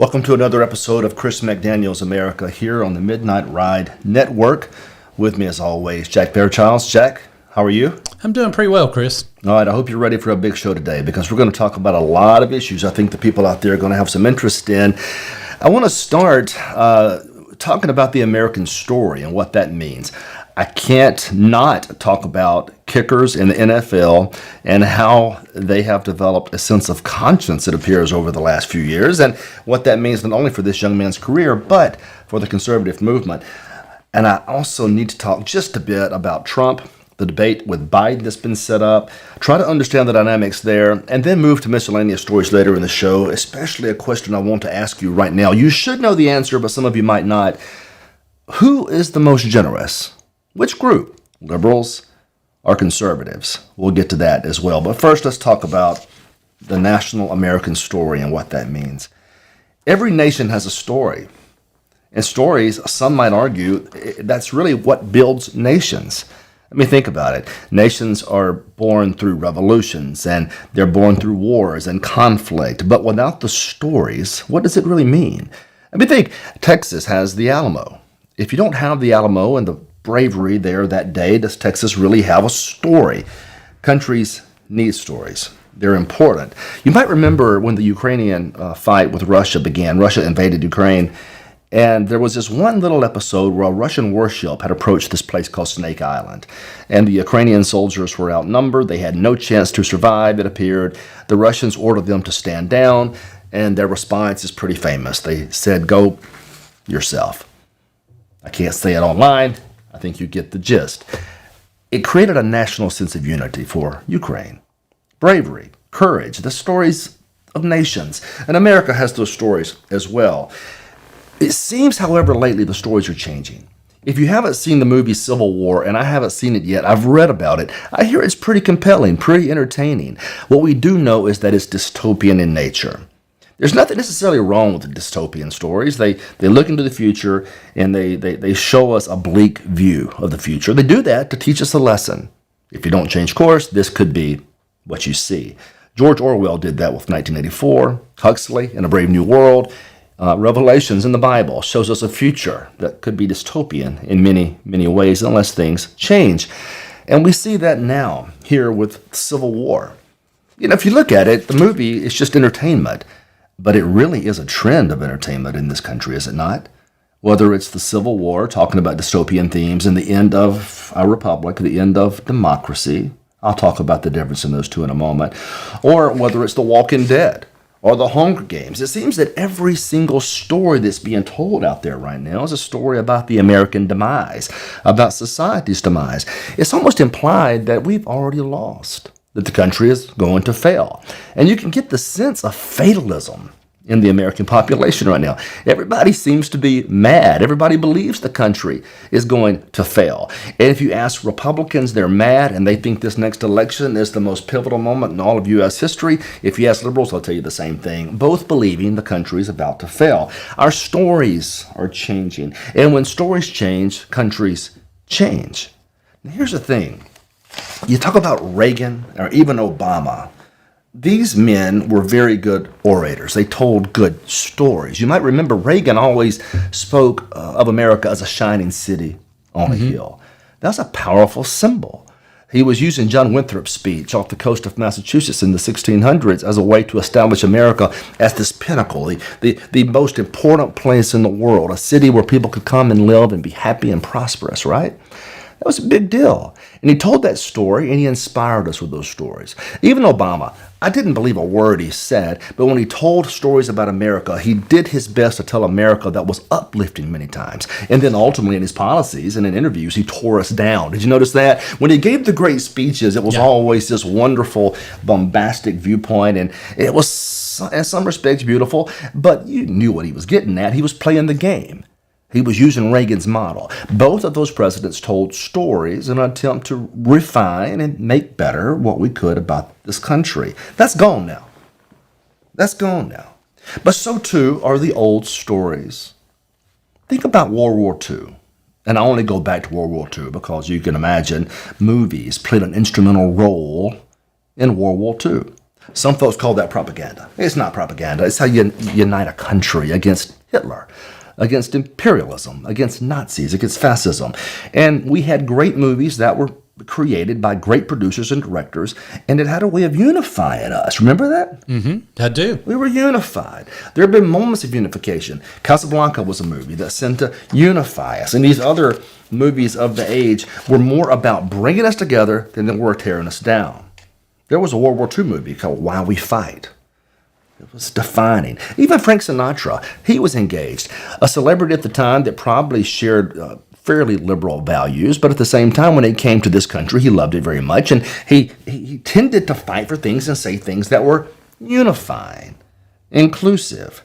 Welcome to another episode of Chris McDaniel's America here on the Midnight Ride Network. With me, as always, Jack Fairchild. Jack, how are you? I'm doing pretty well, Chris. All right, I hope you're ready for a big show today because we're going to talk about a lot of issues I think the people out there are going to have some interest in. I want to start talking about the American story and what that means. I can't not talk about kickers in the NFL and how they have developed a sense of conscience, it appears, over the last few years, and what that means not only for this young man's career, but for the conservative movement. And I also need to talk just a bit about Trump, the debate with Biden that's been set up, try to understand the dynamics there, and then move to miscellaneous stories later in the show, especially a question I want to ask you right now. You should know the answer, but some of you might not. Who is the most generous? Which group? Liberals or conservatives? We'll get to that as well. But first, let's talk about the national American story and what that means. Every nation has a story. And stories, some might argue, that's really what builds nations. I mean, think about it. Nations are born through revolutions, and they're born through wars and conflict. But without the stories, what does it really mean? I mean, think, Texas has the Alamo. If you don't have the Alamo and the bravery there that day, does Texas really have a story? Countries need stories. They're important. You might remember when the Ukrainian fight with Russia began. Russia invaded Ukraine, and there was this one little episode where a Russian warship had approached this place called Snake Island, and the Ukrainian soldiers were outnumbered. They had no chance to survive, it appeared. The Russians ordered them to stand down, and their response is pretty famous. They said, "Go yourself." I can't say it online. I think you get the gist. It created a national sense of unity for Ukraine. Bravery, courage, the stories of nations. And America has those stories as well. It seems, however, lately the stories are changing. If you haven't seen the movie Civil War, and I haven't seen it yet, I've read about it. I hear it's pretty compelling, pretty entertaining. What we do know is that it's dystopian in nature. There's nothing necessarily wrong with the dystopian stories. They look into the future, and they show us a bleak view of the future. They do that to teach us a lesson. If you don't change course, this could be what you see. George Orwell did that with 1984. Huxley in A Brave New World. Revelations in the Bible shows us a future that could be dystopian in many, many ways unless things change. And we see that now here with Civil War. You know, if you look at it, the movie is just entertainment. But it really is a trend of entertainment in this country, is it not? Whether it's the Civil War, talking about dystopian themes, and the end of our republic, the end of democracy. I'll talk about the difference in those two in a moment. Or whether it's The Walking Dead or The Hunger Games. It seems that every single story that's being told out there right now is a story about the American demise, about society's demise. It's almost implied that we've already lost, that the country is going to fail. And you can get the sense of fatalism in the American population right now. Everybody seems to be mad. Everybody believes the country is going to fail. And if you ask Republicans, they're mad, and they think this next election is the most pivotal moment in all of U.S. history. If you ask liberals, they'll tell you the same thing, both believing the country is about to fail. Our stories are changing. And when stories change, countries change. Now, here's the thing. You talk about Reagan or even Obama. These men were very good orators. They told good stories. You might remember Reagan always spoke of America as a shining city on a hill. That's a powerful symbol. He was using John Winthrop's speech off the coast of Massachusetts in the 1600s as a way to establish America as this pinnacle, the most important place in the world, a city where people could come and live and be happy and prosperous, right? That was a big deal. And he told that story, and he inspired us with those stories. Even Obama, I didn't believe a word he said, but when he told stories about America, he did his best to tell America that was uplifting many times. And then ultimately in his policies and in interviews, he tore us down. Did you notice that? When he gave the great speeches, it was always this wonderful, bombastic viewpoint, and it was, in some respects, beautiful, but you knew what he was getting at. He was playing the game. He was using Reagan's model. Both of those presidents told stories in an attempt to refine and make better what we could about this country. That's gone now. That's gone now. But so too are the old stories. Think about World War II. And I only go back to World War II because you can imagine movies played an instrumental role in World War II. Some folks call that propaganda. It's not propaganda. It's how you unite a country against Hitler, against imperialism, against Nazis, against fascism. And we had great movies that were created by great producers and directors, and it had a way of unifying us. Remember that? Mm-hmm. I do. We were unified. There have been moments of unification. Casablanca was a movie that seemed to unify us, and these other movies of the age were more about bringing us together than they were tearing us down. There was a World War II movie called Why We Fight. It was defining. Even Frank Sinatra, he was engaged. A celebrity at the time that probably shared fairly liberal values, but at the same time, when it came to this country, he loved it very much, and he tended to fight for things and say things that were unifying, inclusive,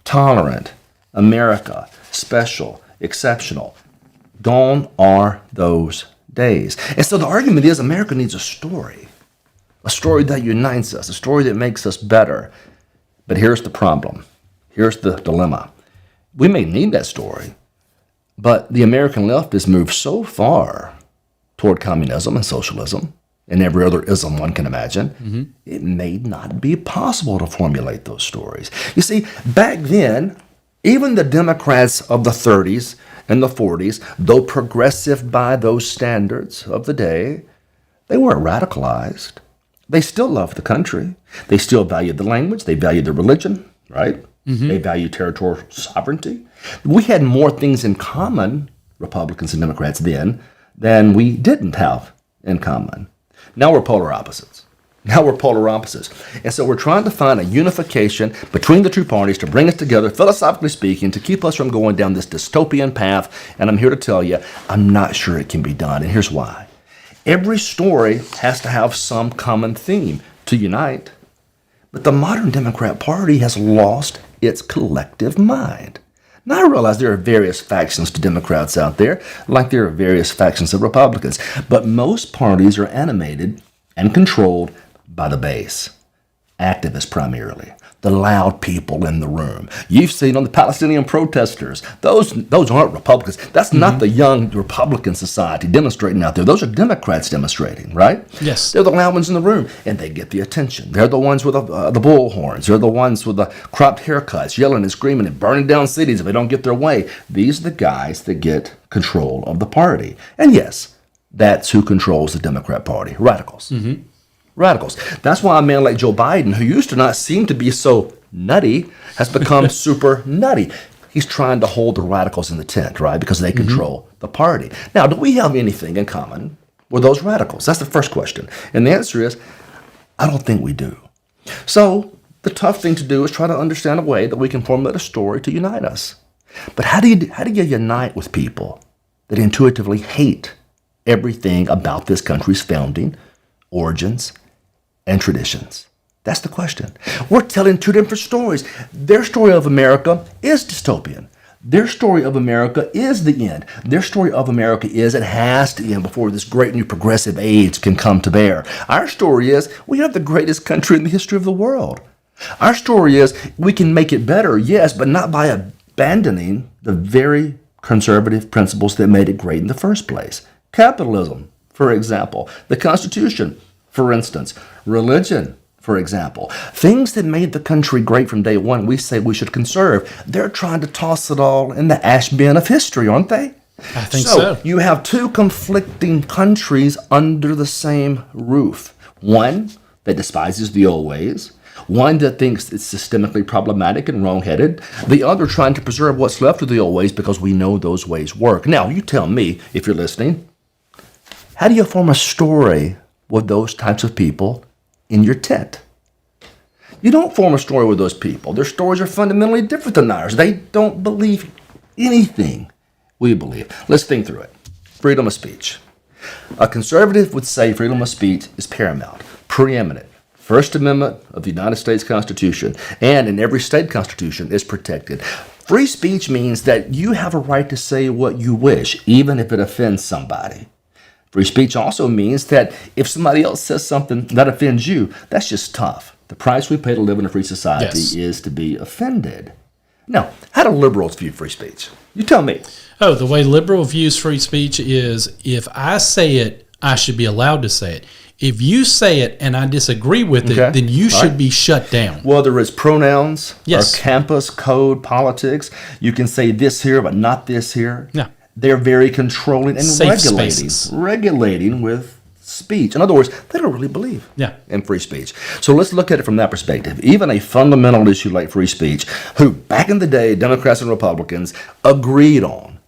tolerant, America, special, exceptional. Gone are those days. And so the argument is America needs a story that unites us, a story that makes us better. But here's the problem. Here's the dilemma. We may need that story, but the American left has moved so far toward communism and socialism and every other ism one can imagine, it may not be possible to formulate those stories. You see, back then, even the Democrats of the 30s and the 40s, though progressive by those standards of the day, they weren't radicalized. They still loved the country. They still valued the language. They valued the religion, right? They valued territorial sovereignty. We had more things in common, Republicans and Democrats then, than we didn't have in common. Now we're polar opposites. And so we're trying to find a unification between the two parties to bring us together, philosophically speaking, to keep us from going down this dystopian path. And I'm here to tell you, I'm not sure it can be done. And here's why. Every story has to have some common theme to unite. But the modern Democrat Party has lost its collective mind. Now I realize there are various factions to Democrats out there, like there are various factions of Republicans. But most parties are animated and controlled by the base, activists primarily, the loud people in the room. You've seen on the Palestinian protesters, those aren't Republicans. That's not the young Republican society demonstrating out there. Those are Democrats demonstrating, right? Yes. They're the loud ones in the room, and they get the attention. They're the ones with the bullhorns. They're the ones with the cropped haircuts, yelling and screaming and burning down cities if they don't get their way. These are the guys that get control of the party. And yes, that's who controls the Democrat Party, radicals. Radicals. That's why a man like Joe Biden, who used to not seem to be so nutty, has become super nutty. He's trying to hold the radicals in the tent, right? Because they control the party. Now, do we have anything in common with those radicals? That's the first question. And the answer is, I don't think we do. So the tough thing to do is try to understand a way that we can formulate a story to unite us. But how do you unite with people that intuitively hate everything about this country's founding, origins, and traditions? That's the question. We're telling two different stories. Their story of America is dystopian. Their story of America is the end. Their story of America is it has to end before this great new progressive age can come to bear. Our story is we have the greatest country in the history of the world. Our story is we can make it better, yes, but not by abandoning the very conservative principles that made it great in the first place. Capitalism, for example, the Constitution, for instance, religion, for example. Things that made the country great from day one, we say we should conserve. They're trying to toss it all in the ash bin of history, aren't they? I think so. You have two conflicting countries under the same roof. One that despises the old ways, one that thinks it's systemically problematic and wrong-headed, the other trying to preserve what's left of the old ways because we know those ways work. Now, you tell me, if you're listening, how do you form a story with those types of people in your tent? You don't form a story with those people. Their stories are fundamentally different than ours. They don't believe anything we believe. Let's think through it. Freedom of speech. A conservative would say freedom of speech is paramount, preeminent. First Amendment of the United States Constitution, and in every state constitution, is protected. Free speech means that you have a right to say what you wish, even if it offends somebody. Free speech also means that if somebody else says something that offends you, that's just tough. The price we pay to live in a free society is to be offended. Now, how do liberals view free speech? You tell me. Oh, the way liberal views free speech is if I say it, I should be allowed to say it. If you say it and I disagree with it, Okay. then you All should right. be shut down. Whether it's pronouns Yes. or campus, code, politics, you can say this here, but not this here. Yeah. They're very controlling and Safe regulating. spaces. Regulating with speech. In other words, they don't really believe Yeah. in free speech. So let's look at it from that perspective. Even a fundamental issue like free speech, who back in the day, Democrats and Republicans agreed on.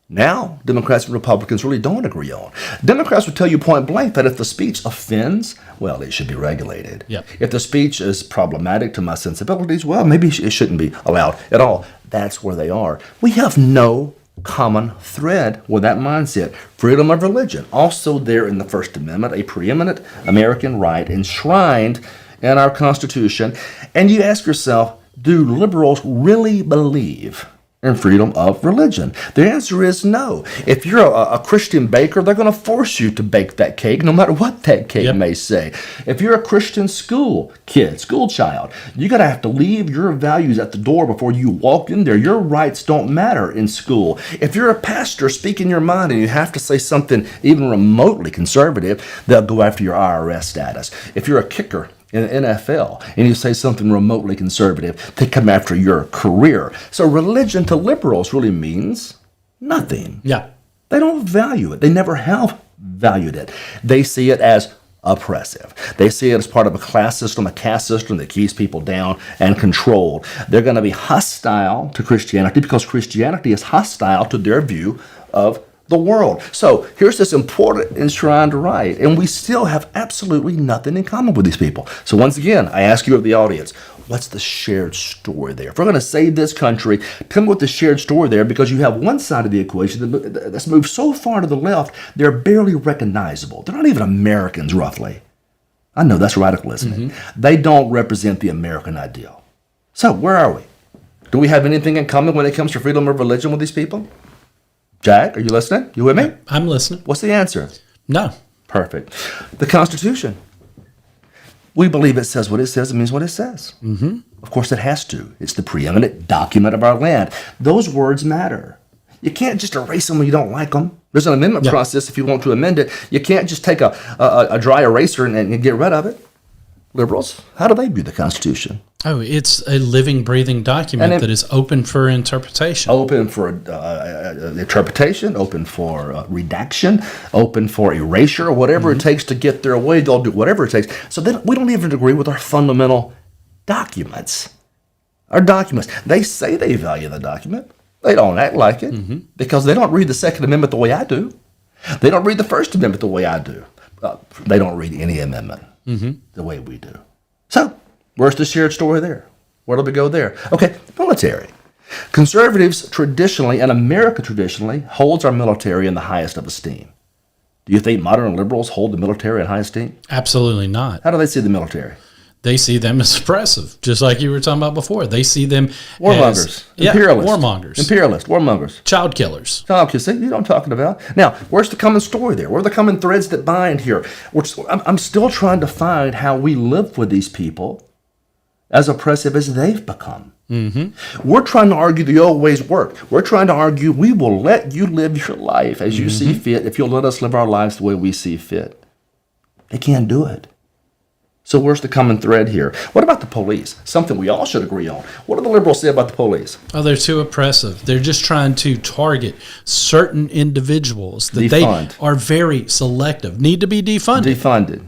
Now, Democrats and Republicans really don't agree on. Democrats would tell you point blank that if the speech offends, well, it should be regulated. Yep. If the speech is problematic to my sensibilities, well, maybe it shouldn't be allowed at all. That's where they are. We have no common thread with that mindset. Freedom of religion, also there in the First Amendment, a preeminent American right enshrined in our Constitution. And you ask yourself, do liberals really believe in freedom of religion? The answer is no. If you're a Christian baker, they're going to force you to bake that cake, no matter what that cake Yep. may say. If you're a Christian school child, you're going to have to leave your values at the door before you walk in there. Your rights don't matter in school. If you're a pastor speaking your mind and you have to say something even remotely conservative, they'll go after your IRS status. If you're a kicker in the NFL and you say something remotely conservative, they come after your career. So religion to liberals really means nothing. Yeah. They don't value it. They never have valued it. They see it as oppressive. They see it as part of a class system, a caste system that keeps people down and controlled. They're going to be hostile to Christianity because Christianity is hostile to their view of the world. So here's this important enshrined right, and we still have absolutely nothing in common with these people. So once again, I ask you of the audience, what's the shared story there? If we're going to save this country, tell me what the shared story there, because you have one side of the equation that's moved so far to the left, they're barely recognizable. They're not even Americans, roughly. I know that's radical, isn't it? They don't represent the American ideal. So where are we? Do we have anything in common when it comes to freedom of religion with these people? Jack, are you listening? You with me? I'm listening. What's the answer? No. Perfect. The Constitution. We believe it says what it says. It means what it says. Mm-hmm. Of course, it has to. It's the preeminent document of our land. Those words matter. You can't just erase them when you don't like them. There's an amendment process if you want to amend it. You can't just take a dry eraser and get rid of it. Liberals, how do they view the Constitution? Oh, it's a living, breathing document that is open for interpretation. Open for interpretation, open for redaction, open for erasure, whatever it takes to get their way, they'll do whatever it takes. So we don't even agree with our fundamental documents. Our documents. They say they value the document. They don't act like it because they don't read the Second Amendment the way I do. They don't read the First Amendment the way I do. They don't read any amendment the way we do. So, where's the shared story there? Where do we go there? Okay, military. Conservatives traditionally, and America traditionally, holds our military in the highest of esteem. Do you think modern liberals hold the military in high esteem? Absolutely not. How do they see the military? They see them as oppressive, just like you were talking about before. They see them Warmongers. as Imperialists. warmongers. Imperialists. Warmongers. Child killers. Okay, see, you know what I'm talking about. Now, where's the common story there? Where are the common threads that bind here? I'm still trying to find how we live with these people as oppressive as they've become. We're trying to argue the old ways work. We're trying to argue we will let you live your life as you see fit if you'll let us live our lives the way we see fit. They can't do it. So where's the common thread here? What about the police? Something we all should agree on. What do the liberals say about the police? Oh, they're too oppressive. They're just trying to target certain individuals that Defund. they are very selective, need to be defunded.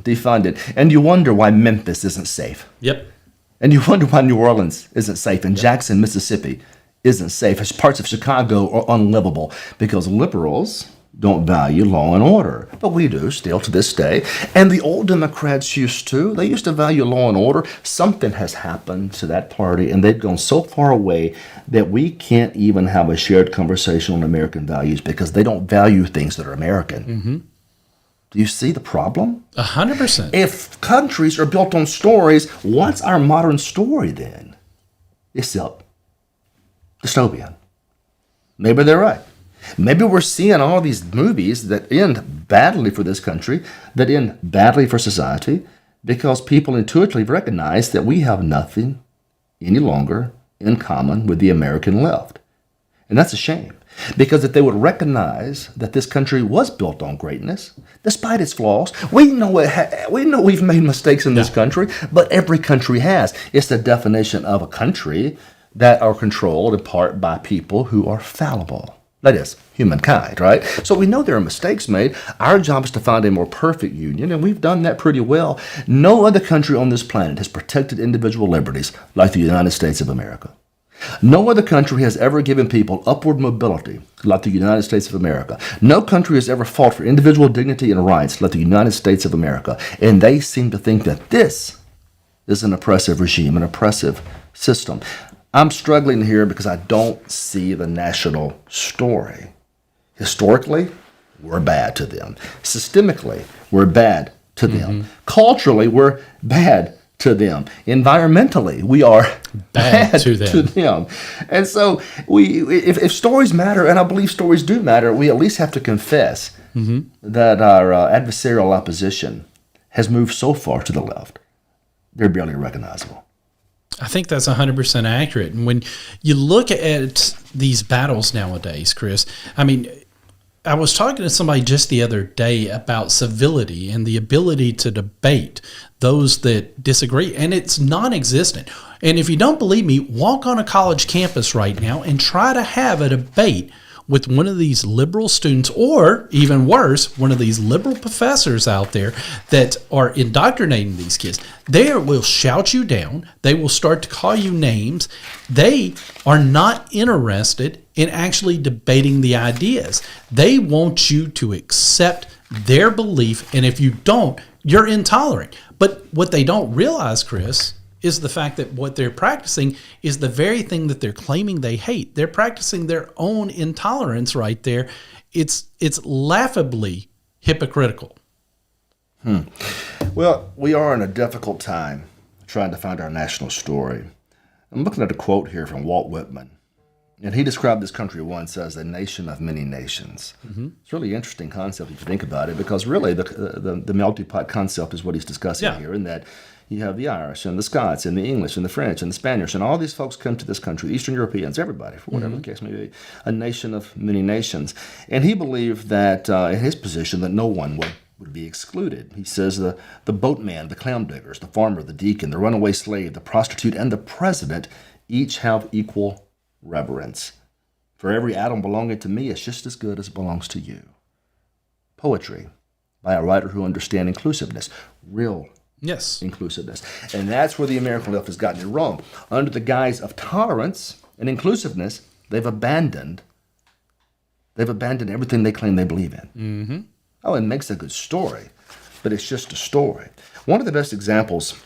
Defunded. And you wonder why Memphis isn't safe. Yep. And you wonder why New Orleans isn't safe and Jackson, Mississippi isn't safe. As parts of Chicago are unlivable because liberals don't value law and order. But we do still to this day. And the old Democrats used to. They used to value law and order. Something has happened to that party and they've gone so far away that we can't even have a shared conversation on American values because they don't value things that are American. Do you see the problem? 100%. If countries are built on stories, what's our modern story then? It's dystopian. Maybe they're right. Maybe we're seeing all these movies that end badly for this country, that end badly for society, because people intuitively recognize that we have nothing any longer in common with the American left. And that's a shame. Because if they would recognize that this country was built on greatness, despite its flaws, we know we've made mistakes in this country, but every country has. It's the definition of a country that are controlled in part by people who are fallible. That is, humankind, right? So we know there are mistakes made. Our job is to find a more perfect union, and we've done that pretty well. No other country on this planet has protected individual liberties like the United States of America. No other country has ever given people upward mobility like the United States of America. No country has ever fought for individual dignity and rights like the United States of America. And they seem to think that this is an oppressive regime, an oppressive system. I'm struggling here because I don't see the national story. Historically, we're bad to them. Systemically, we're bad to them. Culturally, we're bad to them. Environmentally, we are bad to them. And so if stories matter, and I believe stories do matter, we at least have to confess that our adversarial opposition has moved so far to the left, they're barely recognizable. I think that's 100% accurate. And when you look at these battles nowadays, Chris, I mean, I was talking to somebody just the other day about civility and the ability to debate those that disagree, and it's non-existent. And if you don't believe me, walk on a college campus right now and try to have a debate with one of these liberal students, or even worse, one of these liberal professors out there that are indoctrinating these kids. They will shout you down. They will start to call you names. They are not interested in actually debating the ideas. They want you to accept their belief, and if you don't, you're intolerant. But what they don't realize, Chris, is the fact that what they're practicing is the very thing that they're claiming they hate. They're practicing their own intolerance right there. It's laughably hypocritical. Well, we are in a difficult time trying to find our national story. I'm looking at a quote here from Walt Whitman, and he described this country once as a nation of many nations. It's a really interesting concept if you think about it, because really the melting pot concept is what he's discussing here, in that you have the Irish and the Scots and the English and the French and the Spanish, and all these folks come to this country, Eastern Europeans, everybody, for whatever the case may be, a nation of many nations. And he believed that, in his position, that no one would be excluded. He says the boatman, the clam diggers, the farmer, the deacon, the runaway slave, the prostitute, and the president each have equal reverence. For every atom belonging to me is just as good as it belongs to you. Poetry by a writer who understands inclusiveness, real inclusiveness. And that's where the American left has gotten it wrong. Under the guise of tolerance and inclusiveness, they've abandoned everything they claim they believe in. Oh, it makes a good story, but it's just a story. One of the best examples,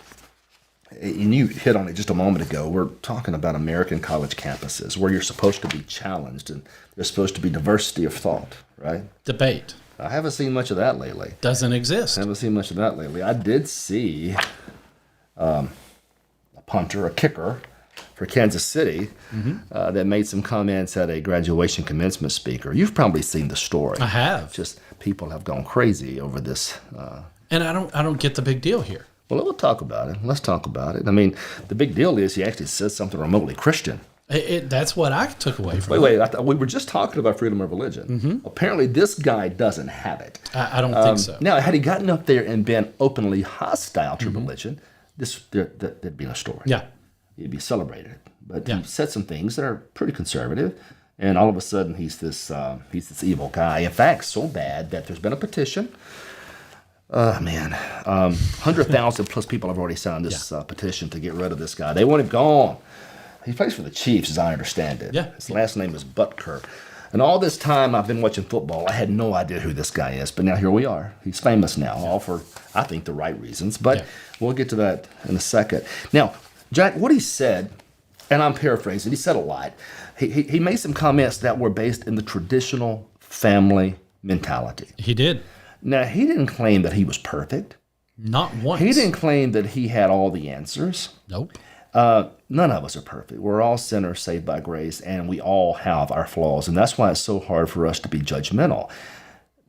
and you hit on it just a moment ago, we're talking about American college campuses where you're supposed to be challenged and there's supposed to be diversity of thought, right? Debate. I haven't seen much of that lately. Doesn't exist. I haven't seen much of that lately. I did see a punter, a kicker for Kansas City that made some comments at a graduation commencement speaker. You've probably seen the story. I have. Just people have gone crazy over this. And I don't get the big deal here. Well, we'll talk about it. Let's talk about it. I mean, the big deal is he actually says something remotely Christian. That's what I took away from it. Wait. I thought we were just talking about freedom of religion. Apparently, this guy doesn't have it. I don't think so. Now, had he gotten up there and been openly hostile to religion, there'd be no story. Yeah. He'd be celebrated. But he said some things that are pretty conservative, and all of a sudden he's this evil guy. In fact, so bad that there's been a petition. 100,000 plus people have already signed this petition to get rid of this guy. They want him gone. He plays for the Chiefs, as I understand it. Yeah. His last name is Butker. And all this time I've been watching football, I had no idea who this guy is. But now here we are. He's famous now, all for, I think, the right reasons. But we'll get to that in a second. Now, Jack, what he said, and I'm paraphrasing, he said a lot. He made some comments that were based in the traditional family mentality. He did. Now, he didn't claim that he was perfect. Not once. He didn't claim that he had all the answers. Nope. None of us are perfect. We're all sinners saved by grace, and we all have our flaws, and that's why it's so hard for us to be judgmental.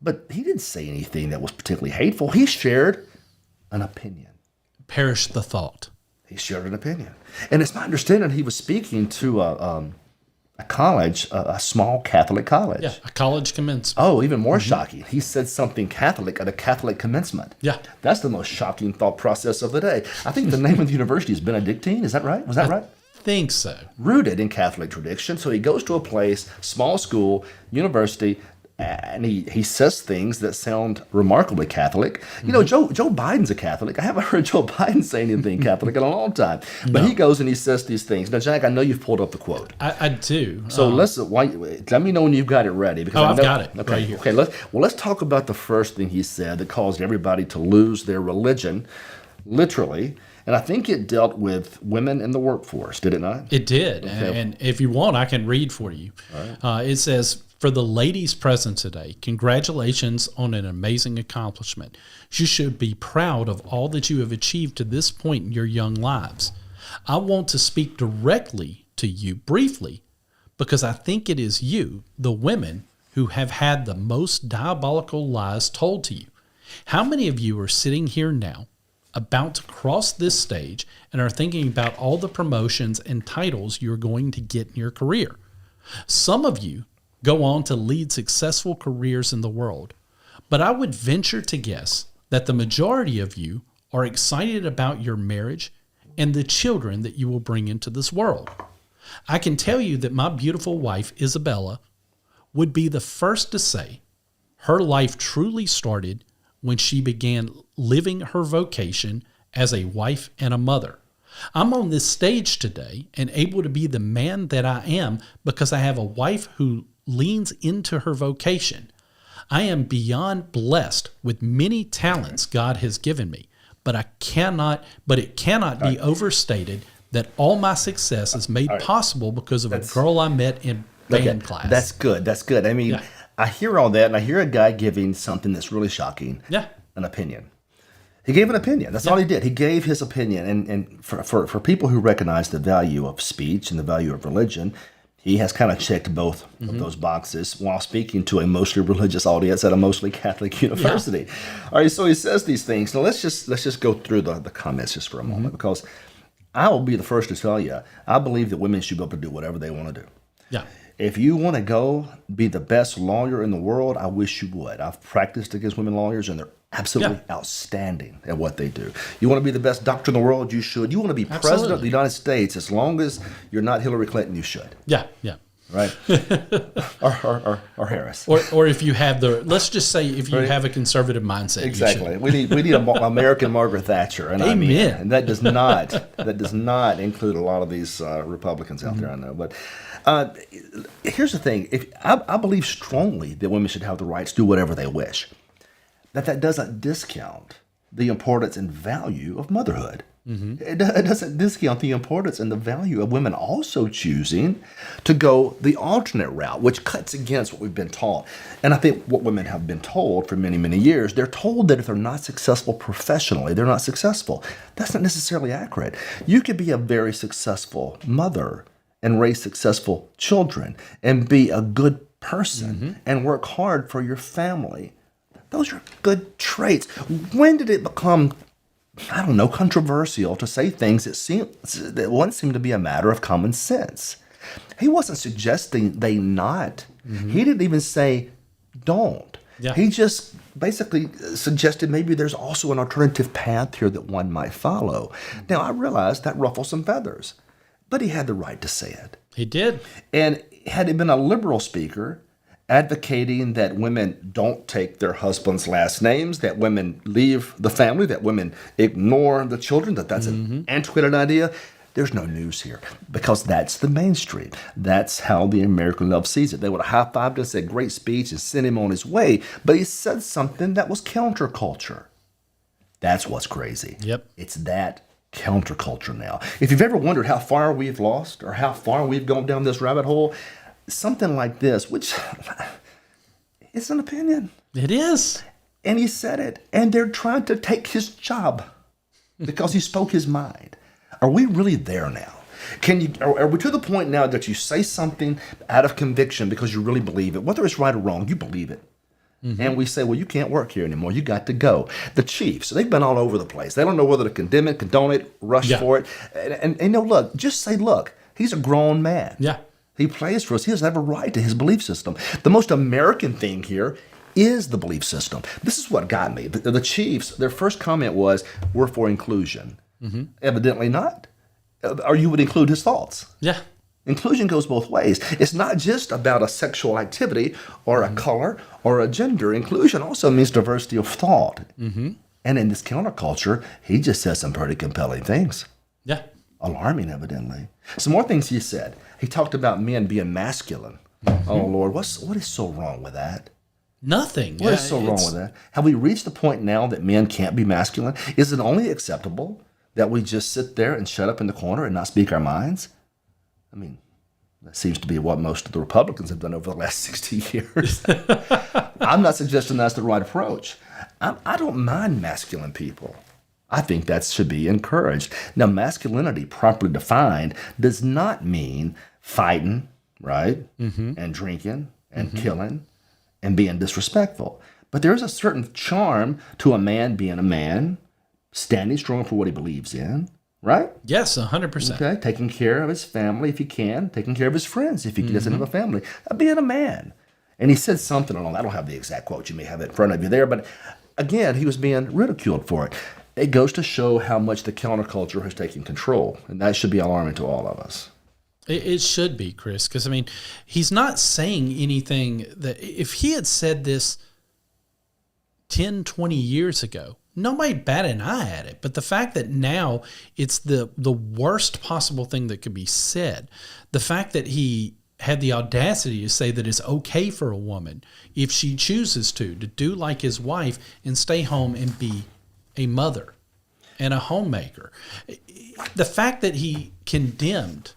But he didn't say anything that was particularly hateful. He shared an opinion. Perish the thought. He shared an opinion. And it's my understanding he was speaking to a a college, a small Catholic college. Yeah, a college commencement. Oh, even more shocking. He said something Catholic at a Catholic commencement. Yeah. That's the most shocking thought process of the day. I think the name of the university is Benedictine. Is that right? Was that right? Think so. Rooted in Catholic tradition. So he goes to a place, small school, university, and he says things that sound remarkably Catholic. You know, Joe Biden's a Catholic. I haven't heard Joe Biden say anything Catholic in a long time. But he goes and he says these things. Now, Jack, I know you've pulled up the quote. I do. So let me know when you've got it ready. Because I've got it okay, right here. Okay, let's talk about the first thing he said that caused everybody to lose their religion, literally. And I think it dealt with women in the workforce, did it not? It did. Okay. And if you want, I can read for you. Right. It says, for the ladies present today, congratulations on an amazing accomplishment. You should be proud of all that you have achieved to this point in your young lives. I want to speak directly to you briefly because I think it is you, the women, who have had the most diabolical lies told to you. How many of you are sitting here now, about to cross this stage, and are thinking about all the promotions and titles you're going to get in your career? Some of you go on to lead successful careers in the world, but I would venture to guess that the majority of you are excited about your marriage and the children that you will bring into this world. I can tell you that my beautiful wife, Isabella, would be the first to say her life truly started when she began living her vocation as a wife and a mother. I'm on this stage today and able to be the man that I am because I have a wife who leans into her vocation. I am beyond blessed with many talents God has given me, but it cannot be overstated that all my success is made possible because of a girl I met in band class. That's good. That's good. I mean, I hear all that, and I hear a guy giving something that's really shocking. Yeah. An opinion. He gave an opinion. That's all he did. He gave his opinion. And for people who recognize the value of speech and the value of religion, he has kind of checked both of those boxes while speaking to a mostly religious audience at a mostly Catholic university. Yeah. All right, so he says these things. Now let's just go through the comments just for a moment, because I will be the first to tell you, I believe that women should be able to do whatever they want to do. Yeah. If you want to go be the best lawyer in the world, I wish you would. I've practiced against women lawyers, and they're absolutely outstanding at what they do. You want to be the best doctor in the world, you should. You want to be president of the United States, as long as you're not Hillary Clinton, you should. Yeah, yeah. Right? or Harris. Or if you have let's just say if you have a conservative mindset. Exactly. We need an American Margaret Thatcher. And Amen. I mean, and that does not include a lot of these Republicans out there, I know. But here's the thing. I believe strongly that women should have the right to do whatever they wish. That doesn't discount the importance and value of motherhood. It doesn't discount the importance and the value of women also choosing to go the alternate route, which cuts against what we've been taught. And I think what women have been told for many, many years, they're told that if they're not successful professionally, they're not successful. That's not necessarily accurate. You could be a very successful mother and raise successful children and be a good person and work hard for your family. Those are good traits. When did it become, I don't know, controversial to say things that once seemed to be a matter of common sense? He wasn't suggesting they not. He didn't even say don't. Yeah. He just basically suggested maybe there's also an alternative path here that one might follow. Now, I realize that ruffles some feathers, but he had the right to say it. He did. And had he been a liberal speaker, advocating that women don't take their husbands' last names, that women leave the family, that women ignore the children, that's an antiquated idea, there's no news here, because that's the mainstream. That's how the American left sees it. They would have high-fived us, said great speech, and sent him on his way, but he said something that was counterculture. That's what's crazy. Yep. It's that counterculture now. If you've ever wondered how far we've lost or how far we've gone down this rabbit hole, something like this, which is an opinion. It is. And he said it. And they're trying to take his job because he spoke his mind. Are we really there now? Are we to the point now that you say something out of conviction because you really believe it? Whether it's right or wrong, you believe it. And we say, well, you can't work here anymore. You got to go. The Chiefs, they've been all over the place. They don't know whether to condemn it, condone it, rush for it. And look, just say, look, he's a grown man. Yeah. He plays for us. He doesn't have a right to his belief system. The most American thing here is the belief system. This is what got me. The Chiefs, their first comment was, we're for inclusion. Evidently not. Or you would include his thoughts. Yeah. Inclusion goes both ways. It's not just about a sexual activity or a color or a gender. Inclusion also means diversity of thought. And in this counterculture, he just says some pretty compelling things. Yeah. Alarming, evidently. Some more things he said. He talked about men being masculine. Oh, Lord, what is so wrong with that? Nothing. What is so wrong with that? Have we reached the point now that men can't be masculine? Is it only acceptable that we just sit there and shut up in the corner and not speak our minds? I mean, that seems to be what most of the Republicans have done over the last 60 years. I'm not suggesting that's the right approach. I don't mind masculine people. I think that should be encouraged. Now, masculinity, properly defined, does not mean fighting, right? And drinking and killing and being disrespectful. But there's a certain charm to a man being a man, standing strong for what he believes in, right? Yes, 100%. Okay, taking care of his family if he can, taking care of his friends if he doesn't have a family, being a man. And he said something along, I don't have the exact quote, you may have it in front of you there, but again, he was being ridiculed for it. It goes to show how much the counterculture has taken control, and that should be alarming to all of us. It should be, Chris, because, I mean, he's not saying anything that, if he had said this 10, 20 years ago, nobody batted an eye at it. But the fact that now it's the worst possible thing that could be said, the fact that he had the audacity to say that it's okay for a woman, if she chooses to do like his wife and stay home and be a mother and a homemaker. The fact that he condemned,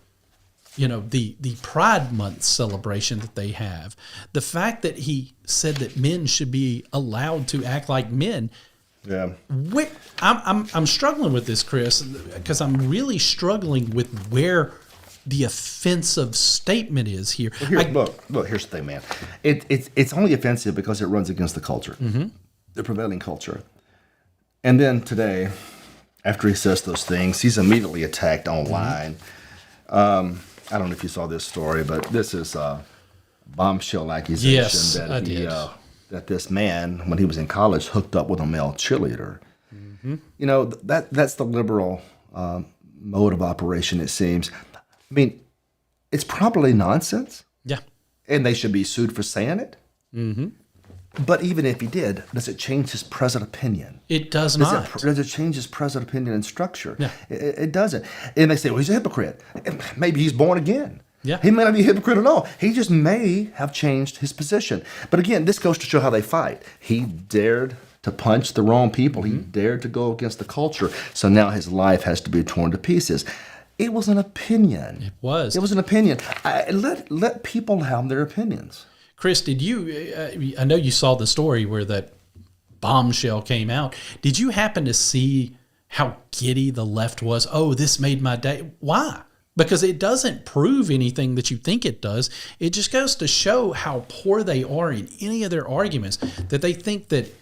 the Pride Month celebration that they have, the fact that he said that men should be allowed to act like men. Yeah. I'm struggling with this, Chris, because I'm really struggling with where the offensive statement is here. Well, look, here's the thing, man. It's only offensive because it runs against the culture, the prevailing culture. And then today, after he says those things, he's immediately attacked online. I don't know if you saw this story, but this is a bombshell accusation Yes, I did. That this man, when he was in college, hooked up with a male cheerleader. That's the liberal mode of operation, it seems. I mean, it's probably nonsense. Yeah. And they should be sued for saying it. But even if he did, does it change his present opinion? It does not. Does it change his present opinion and structure? Yeah. It doesn't. And they say, well, he's a hypocrite. Maybe he's born again. Yeah. He may not be a hypocrite at all. He just may have changed his position. But again, this goes to show how they fight. He dared to punch the wrong people. He dared to go against the culture. So now his life has to be torn to pieces. It was an opinion. It was. It was an opinion. Let people have their opinions. Chris, did you, I know you saw the story where that bombshell came out. Did you happen to see how giddy the left was? Oh, this made my day. Why? Because it doesn't prove anything that you think it does. It just goes to show how poor they are in any of their arguments, that they think that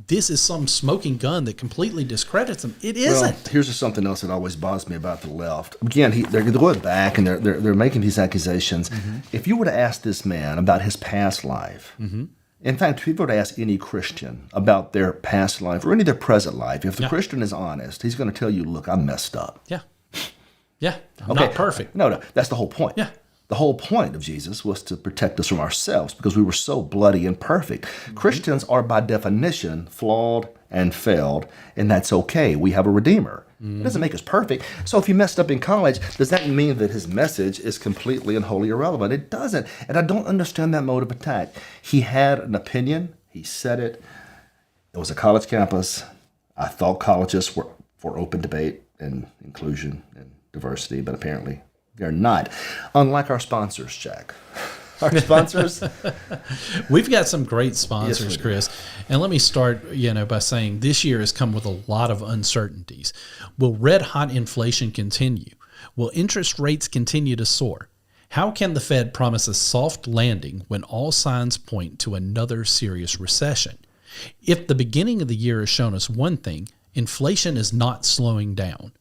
this is some smoking gun that completely discredits them. It isn't. Well, here's just something else that always bothers me about the left. Again, they're going back and they're making these accusations. If you were to ask this man about his past life, in fact, if you were to ask any Christian about their past life or any of their present life, if the Christian is honest, he's going to tell you, look, I messed up. Yeah. Yeah. I'm not perfect. No, that's the whole point. Yeah. The whole point of Jesus was to protect us from ourselves because we were so bloody and perfect. Christians are by definition flawed and failed, and that's okay. We have a Redeemer. It doesn't make us perfect. So if he messed up in college, does that mean that his message is completely and wholly irrelevant? It doesn't. And I don't understand that mode of attack. He had an opinion. He said it. It was a college campus. I thought colleges were for open debate and inclusion and diversity, but apparently they're not. Unlike our sponsors, Jack. Our sponsors. We've got some great sponsors, Yes, Chris. And let me start, by saying this year has come with a lot of uncertainties. Will red-hot inflation continue? Will interest rates continue to soar? How can the Fed promise a soft landing when all signs point to another serious recession? If the beginning of the year has shown us one thing, inflation is not slowing down.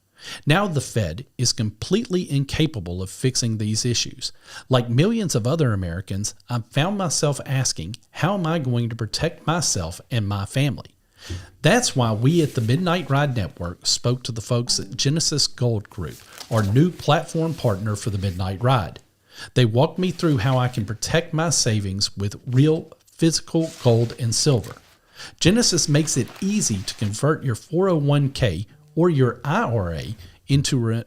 Now the Fed is completely incapable of fixing these issues. Like millions of other Americans, I've found myself asking, how am I going to protect myself and my family? That's why we at the Midnight Ride Network spoke to the folks at Genesis Gold Group, our new platform partner for the Midnight Ride. They walked me through how I can protect my savings with real physical gold and silver. Genesis makes it easy to convert your 401k or your IRA into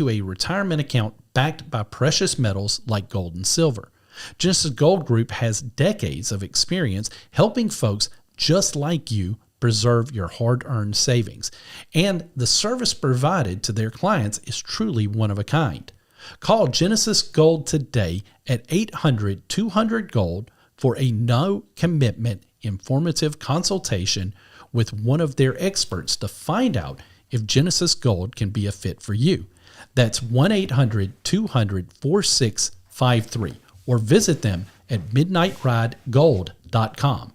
a retirement account backed by precious metals like gold and silver. Genesis Gold Group has decades of experience helping folks just like you preserve your hard-earned savings, and the service provided to their clients is truly one of a kind. Call Genesis Gold today at 800-200-GOLD for a no-commitment informative consultation with one of their experts to find out if Genesis Gold can be a fit for you. That's 1-800-200-4653, or visit them at midnightridegold.com.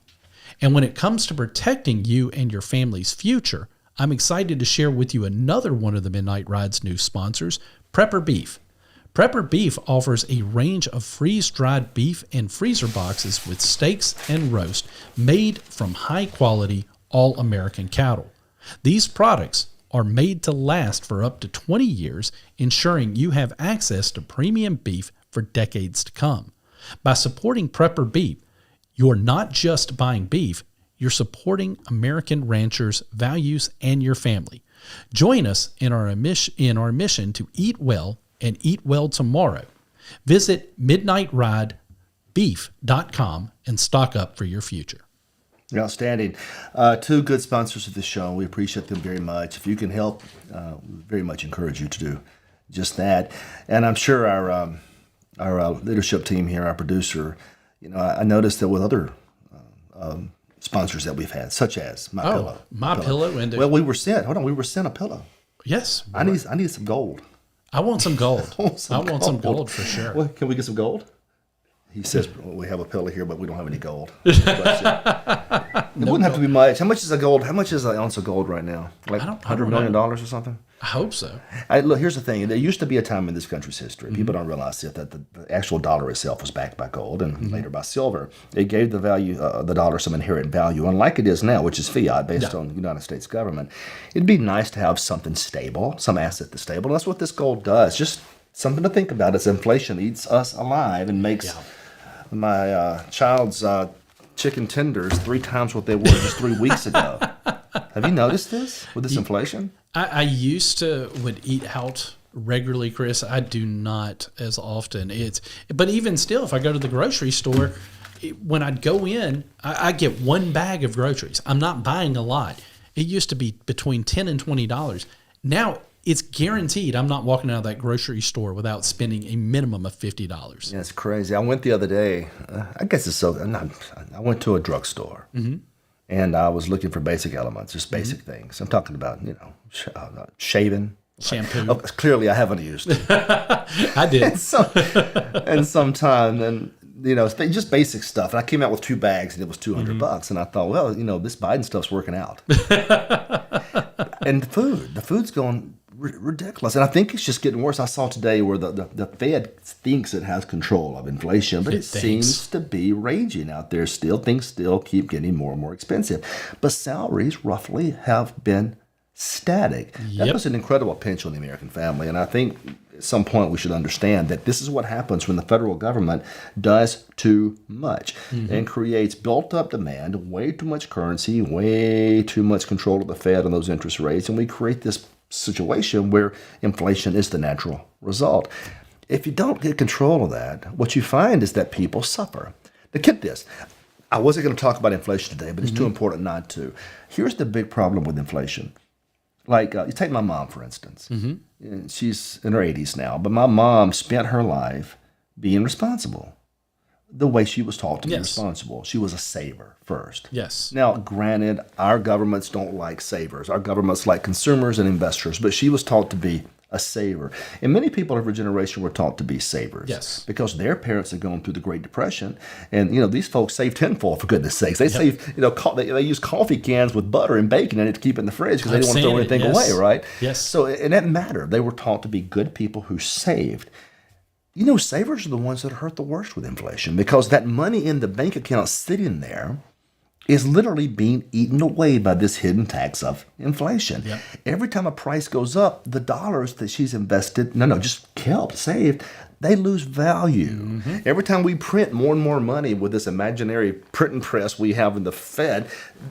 And when it comes to protecting you and your family's future, I'm excited to share with you another one of the Midnight Ride's new sponsors, Prepper Beef. Prepper Beef offers a range of freeze-dried beef and freezer boxes with steaks and roast made from high-quality, all-American cattle. These products are made to last for up to 20 years, ensuring you have access to premium beef for decades to come. By supporting Prepper Beef, you're not just buying beef, you're supporting American ranchers' values and your family. Join us in our mission to eat well and eat well tomorrow. Visit midnightridebeef.com and stock up for your future. Outstanding. Two good sponsors of the show. We appreciate them very much. If you can help, we very much encourage you to do just that. And I'm sure our leadership team here, our producer, I noticed that with other sponsors that we've had, such as MyPillow. MyPillow. Well, we were sent a pillow. Yes. I need some gold. I want some gold. I want some gold for sure. Well, can we get some gold? He says, we have a pillow here, but we don't have any gold. It wouldn't have to be much. How much is an ounce of gold right now? Like $100 million or something? I hope so. Look, here's the thing. There used to be a time in this country's history, people don't realize it, that the actual dollar itself was backed by gold and later by silver. It gave the value, the dollar some inherent value, unlike it is now, which is fiat based on the United States government. It'd be nice to have something stable, some asset that's stable. And that's what this gold does. Just something to think about as inflation eats us alive and makes my child's chicken tenders 3 times what they were just 3 weeks ago. Have you noticed this with this inflation? I used to would eat out regularly, Chris. I do not as often. But even still, if I go to the grocery store, when I'd go in, I get 1 bag of groceries. I'm not buying a lot. It used to be between $10 and $20. Now it's guaranteed I'm not walking out of that grocery store without spending a minimum of $50. Yeah, it's crazy. I went the other day. I guess it's so. I went to a drugstore, and I was looking for basic elements, just basic things. I'm talking about, shaving, shampoo. Oh, clearly, I haven't used it. I did. and sometime, and just basic stuff. And I came out with 2 bags, and it was $200. And I thought, well, this Biden stuff's working out. And the food's going ridiculous, and I think it's just getting worse. I saw today where the Fed thinks it has control of inflation, but it seems to be raging out there still. Things still keep getting more and more expensive, but salaries roughly have been static. That was an incredible pinch on the American family, and I think at some point we should understand that this is what happens when the federal government does too much and creates built-up demand, way too much currency, way too much control of the Fed on those interest rates, and we create this situation where inflation is the natural result. If you don't get control of that, what you find is that people suffer. Now, get this. I wasn't going to talk about inflation today, but it's too important not to. Here's the big problem with inflation. Like, you take my mom, for instance. And she's in her 80s now, but my mom spent her life being responsible the way she was taught to be responsible. She was a saver first. Yes. Now, granted, our governments don't like savers. Our governments like consumers and investors, but she was taught to be a saver. And many people of our generation were taught to be savers. Yes. Because their parents had gone through the Great Depression. And, these folks saved tenfold, for goodness sakes. They saved, they use coffee cans with butter and bacon in it to keep in the fridge because they didn't want to throw anything away, right? Yes. So, and that mattered. They were taught to be good people who saved. Savers are the ones that are hurt the worst with inflation because that money in the bank account sitting there is literally being eaten away by this hidden tax of inflation. Yep. Every time a price goes up, the dollars that she's invested, just kept, saved, they lose value. Mm-hmm. Every time we print more and more money with this imaginary printing press we have in the Fed,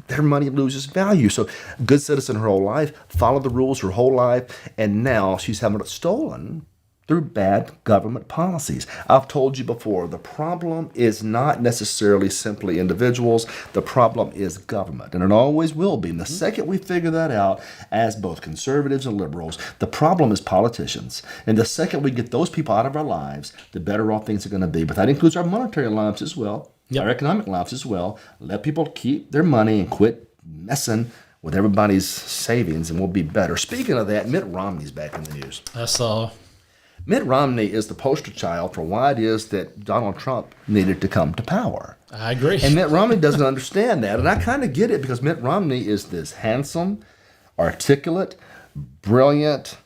their money loses value. So good citizen her whole life, followed the rules her whole life, and now she's having it stolen through bad government policies. I've told you before, the problem is not necessarily simply individuals. The problem is government, and it always will be. And the second we figure that out, as both conservatives and liberals, the problem is politicians. And the second we get those people out of our lives, the better off things are going to be. But that includes our monetary lives as well, our economic lives as well. Let people keep their money and quit messing with everybody's savings, and we'll be better. Speaking of that, Mitt Romney's back in the news. I saw. Mitt Romney is the poster child for why it is that Donald Trump needed to come to power. I agree. And Mitt Romney doesn't understand that. And I kind of get it because Mitt Romney is this handsome, articulate, brilliant,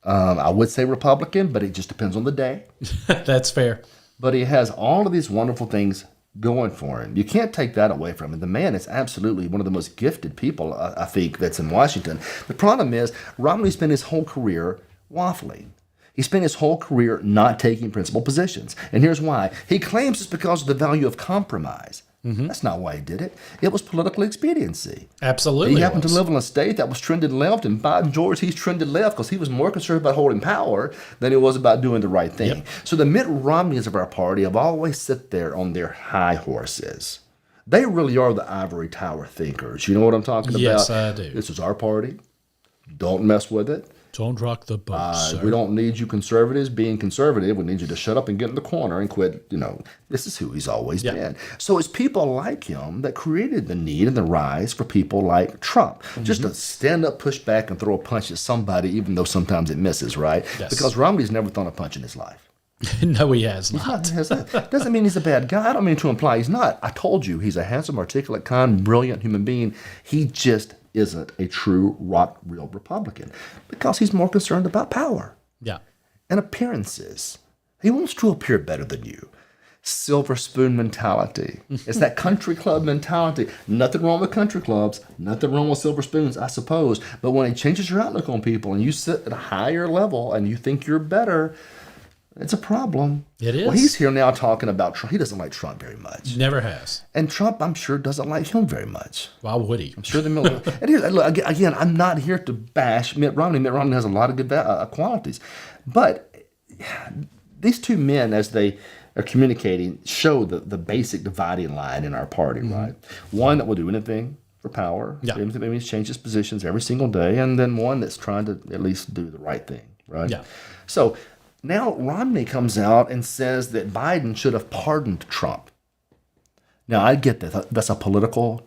I would say Republican, but it just depends on the day. That's fair. But he has all of these wonderful things going for him. You can't take that away from him. The man is absolutely one of the most gifted people, I think, that's in Washington. The problem is Romney spent his whole career waffling. He spent his whole career not taking principal positions. And here's why. He claims it's because of the value of compromise. Mm-hmm. That's not why he did it. It was political expediency. Absolutely. He happened to live in a state that was trended left, and by George, he's trended left because he was more concerned about holding power than he was about doing the right thing. Yep. So the Mitt Romneys of our party have always sit there on their high horses. They really are the ivory tower thinkers. You know what I'm talking about? Yes, I do. This is our party. Don't mess with it. Don't rock the boat, sir. We don't need you conservatives being conservative. We need you to shut up and get in the corner and quit. This is who he's always been. So it's people like him that created the need and the rise for people like Trump. Mm-hmm. Just to stand up, push back, and throw a punch at somebody, even though sometimes it misses, right? Yes. Because Romney's never thrown a punch in his life. No, he has not. Doesn't mean he's a bad guy. I don't mean to imply he's not. I told you, he's a handsome, articulate, kind, brilliant human being. He just isn't a true, real Republican because he's more concerned about power and appearances. He wants to appear better than you. Silver spoon mentality. It's that country club mentality. Nothing wrong with country clubs. Nothing wrong with silver spoons, I suppose. But when it changes your outlook on people and you sit at a higher level and you think you're better, it's a problem. It is. Well, he's here now talking about Trump. He doesn't like Trump very much. Never has. And Trump, I'm sure, doesn't like him very much. Why would he? I'm sure the middle. And here's, look, again, I'm not here to bash Mitt Romney. Mitt Romney has a lot of good qualities. But these two men, as they are communicating, show the basic dividing line in our party, right? One that will do anything for power. Yeah. Maybe he's changed his positions every single day. And then one that's trying to at least do the right thing, right? Yeah. So now Romney comes out and says that Biden should have pardoned Trump. Now, I get that. That's a political,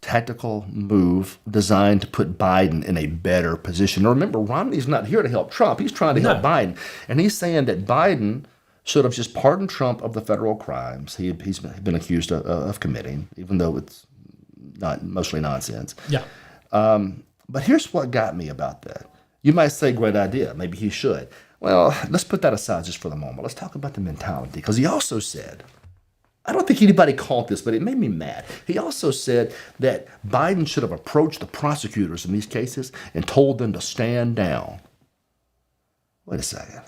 tactical move designed to put Biden in a better position. Now, remember, Romney's not here to help Trump. He's trying to help Biden. And he's saying that Biden should have just pardoned Trump of the federal crimes he's been accused of committing, even though it's not mostly nonsense. Yeah. But here's what got me about that. You might say, great idea. Maybe he should. Well, let's put that aside just for the moment. Let's talk about the mentality. Because he also said, I don't think anybody caught this, but it made me mad. He also said that Biden should have approached the prosecutors in these cases and told them to stand down. Wait a second.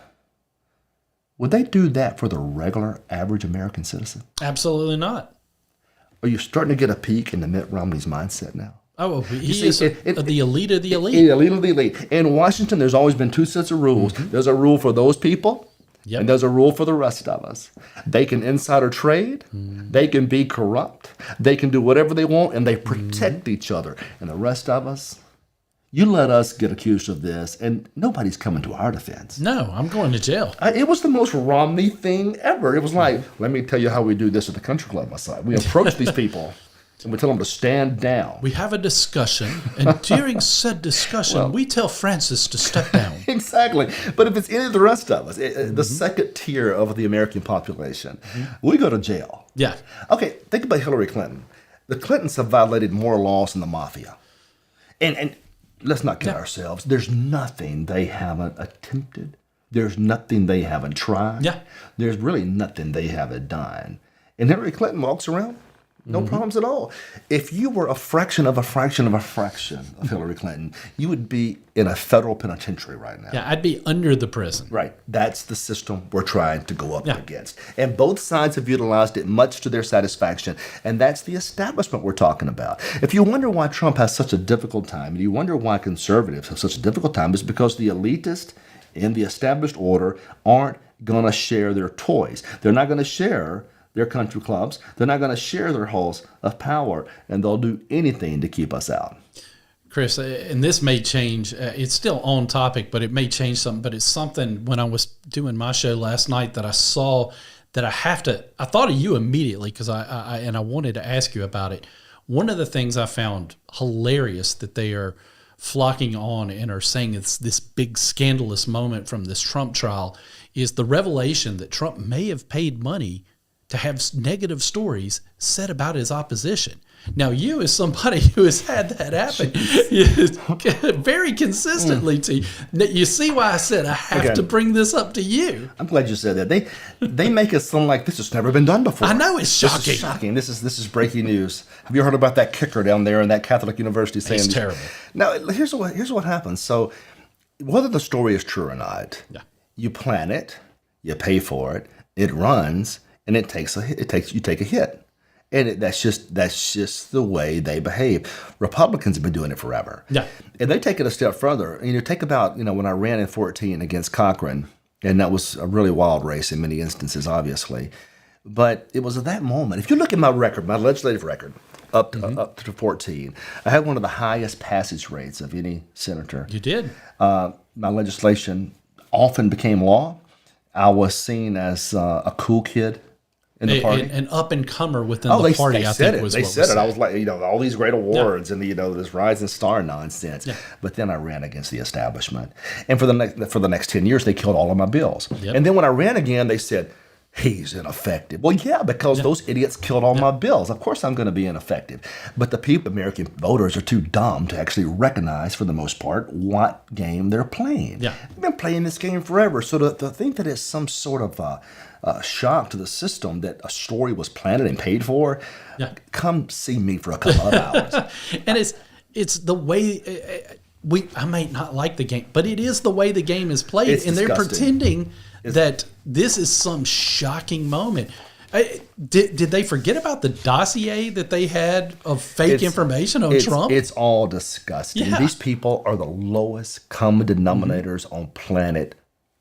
Would they do that for the regular, average American citizen? Absolutely not. Are you starting to get a peek into Mitt Romney's mindset now? Oh, he is the elite of the elite. The elite of the elite. In Washington, there's always been two sets of rules. Mm-hmm. There's a rule for those people, and there's a rule for the rest of us. They can insider trade. They can be corrupt. They can do whatever they want, and they protect each other. And the rest of us, you let us get accused of this, and nobody's coming to our defense. No, I'm going to jail. It was the most Romney thing ever. It was like, let me tell you how we do this at the country club, my son. We approach these people. and we tell them to stand down. We have a discussion, and during said discussion, we tell Francis to step down. Exactly. But if it's any of the rest of us, the second tier of the American population, we go to jail. Yeah. Okay, think about Hillary Clinton. The Clintons have violated more laws than the mafia. And let's not kid ourselves. There's nothing they haven't attempted. There's nothing they haven't tried. Yeah. There's really nothing they haven't done. And Hillary Clinton walks around, no problems at all. If you were a fraction of a fraction of a fraction of Hillary Clinton, you would be in a federal penitentiary right now. Yeah, I'd be under the prison. Right. That's the system we're trying to go up against. And both sides have utilized it much to their satisfaction. And that's the establishment we're talking about. If you wonder why Trump has such a difficult time, and you wonder why conservatives have such a difficult time, it's because the elitist in the established order aren't going to share their toys. They're not going to share their country clubs. They're not going to share their halls of power, and they'll do anything to keep us out. Chris, and this may change. It's still on topic, but it may change something. But it's something when I was doing my show last night that I saw that I thought of you immediately because I wanted to ask you about it. One of the things I found hilarious that they are flocking on and are saying it's this big scandalous moment from this Trump trial is the revelation that Trump may have paid money to have negative stories said about his opposition. Now, you as somebody who has had that happen very consistently to you, you see why I said I have to bring this up to you. I'm glad you said that. They make it sound like this has never been done before. I know, it's shocking. This is shocking. This is breaking news. Have you heard about that kicker down there in that Catholic university saying it's terrible? Now, here's what happens. So, whether the story is true or not, you plan it, you pay for it, it runs, and you take a hit. And that's just the way they behave. Republicans have been doing it forever. Yeah. And they take it a step further. Take about, when I ran in 2014 against Cochran, and that was a really wild race in many instances, obviously. But it was at that moment. If you look at my record, my legislative record, up to 2014, I had one of the highest passage rates of any senator. You did. My legislation often became law. I was seen as a cool kid in the party. An up-and-comer within the party, I think was what was said. They said it. I was like, all these great awards and, this rising star nonsense. Yeah. But then I ran against the establishment. And for the next 10 years, they killed all of my bills. Yep. And then when I ran again, they said, he's ineffective. Well, yeah, because those idiots killed all my bills. Of course I'm going to be ineffective. But the American voters are too dumb to actually recognize, for the most part, what game they're playing. Yeah. They've been playing this game forever. So to think that it's some sort of shock to the system that a story was planted and paid for, come see me for a couple of hours. And it's the way I might not like the game, but it is the way the game is played. It's and disgusting. They're pretending that this is some shocking moment. Did they forget about the dossier that they had of fake information on Trump? It's all disgusting. Yeah. These people are the lowest common denominators on planet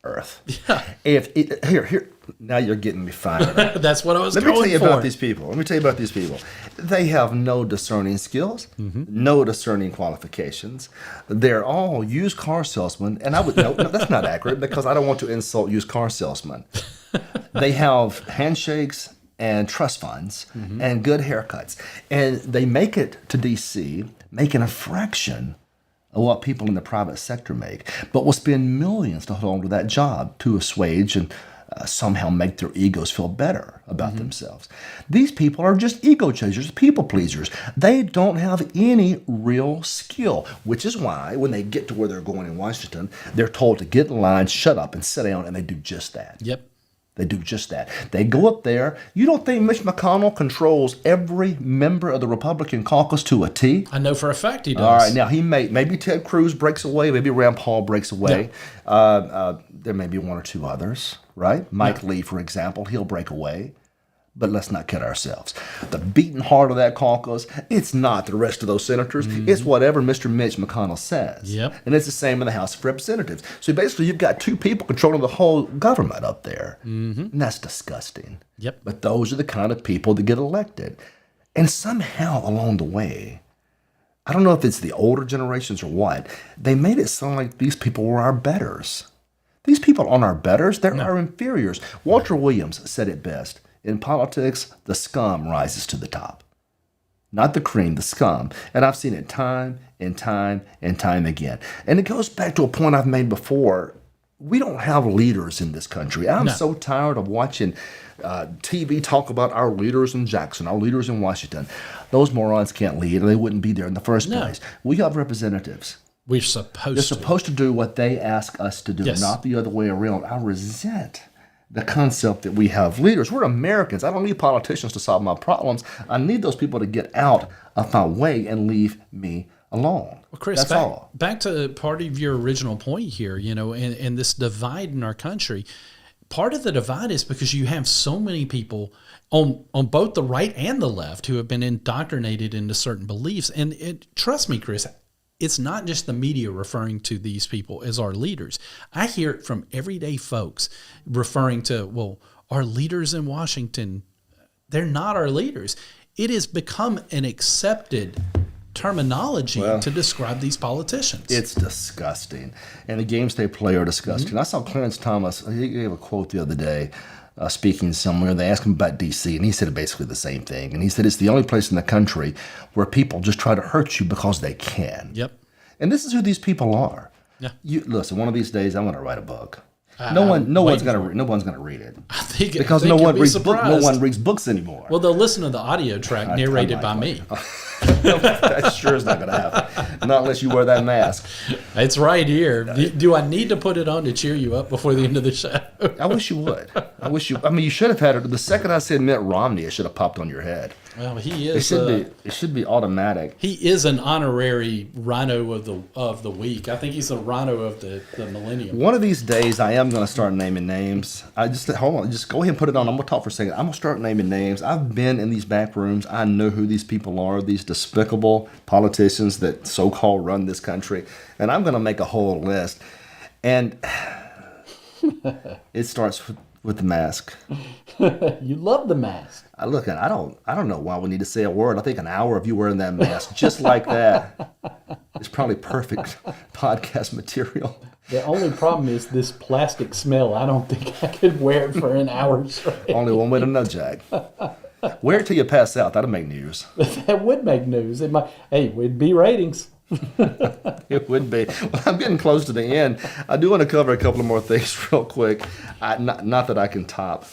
Earth. Yeah. Here, now you're getting me fired up. That's what I was going for. Let me tell you about these people. They have no discerning skills, no discerning qualifications. They're all used car salesmen. And I would no, that's not accurate because I don't want to insult used car salesmen. They have handshakes and trust funds and good haircuts. And they make it to D.C., making a fraction of what people in the private sector make, but will spend millions to hold on to that job to assuage and somehow make their egos feel better about themselves. These people are just ego chasers, people pleasers. They don't have any real skill, which is why when they get to where they're going in Washington, they're told to get in line, shut up, and sit down, and they do just that. Yep. They do just that. They go up there. You don't think Mitch McConnell controls every member of the Republican caucus to a T? I know for a fact he does. All right. Now, maybe Ted Cruz breaks away. Maybe Rand Paul breaks away. Yeah. There may be one or two others, right? Mike Lee, for example, he'll break away. But let's not kid ourselves. The beating heart of that caucus, it's not the rest of those senators. It's whatever Mr. Mitch McConnell says. Yep. And it's the same in the House of Representatives. So basically, you've got two people controlling the whole government up there. And that's disgusting. Yep. But those are the kind of people that get elected. And somehow along the way, I don't know if it's the older generations or what, they made it sound like these people were our betters. These people aren't our betters. They're our inferiors. Walter Williams said it best. In politics, the scum rises to the top. not the cream, the scum. And I've seen it time and time and time again. And it goes back to a point I've made before. We don't have leaders in this country. I'm so tired of watching TV talk about our leaders in Jackson, our leaders in Washington. Those morons can't lead, or they wouldn't be there in the first place. We have representatives. They're supposed to do what they ask us to do, not the other way around. I resent the concept that we have leaders. We're Americans. I don't need politicians to solve my problems. I need those people to get out of my way and leave me alone. Well, Chris, That's back to part of your original point here, and this divide in our country. Part of the divide is because you have so many people on both the right and the left who have been indoctrinated into certain beliefs. And trust me, Chris, it's not just the media referring to these people as our leaders. I hear it from everyday folks referring to, well, our leaders in Washington, they're not our leaders. It has become an accepted terminology to describe these politicians. It's disgusting. And the games they play are disgusting. I saw Clarence Thomas, he gave a quote the other day, speaking somewhere. They asked him about D.C., and he said basically the same thing. And he said it's the only place in the country where people just try to hurt you because they can. Yep. And this is who these people are. Yeah. Listen, one of these days I'm going to write a book. No one's gonna read it. I think because no one reads books anymore. Well, they'll listen to the audio track narrated by me. That sure is not going to happen. Not unless you wear that mask. It's right here. Do I need to put it on to cheer you up before the end of the show? I wish you would. You should have had it. The second I said Mitt Romney, it should have popped on your head. Well, he is. It should be automatic. He is an honorary rhino of the week. I think he's a rhino of the millennium. One of these days, I am going to start naming names. Hold on. Just go ahead and put it on. I'm going to talk for a second. I'm going to start naming names. I've been in these back rooms. I know who these people are. These despicable politicians that so-called run this country. And I'm going to make a whole list. And it starts with the mask. You love the mask. I don't know why we need to say a word. I think an hour of you wearing that mask just like that is probably perfect podcast material. The only problem is this plastic smell. I don't think I could wear it for an hour straight. Only one way to know, Jack. Wear it till you pass out. That'll make news. That would make news. It'd be ratings. It would be. Well, I'm getting close to the end. I do want to cover a couple of more things real quick. Not that I can top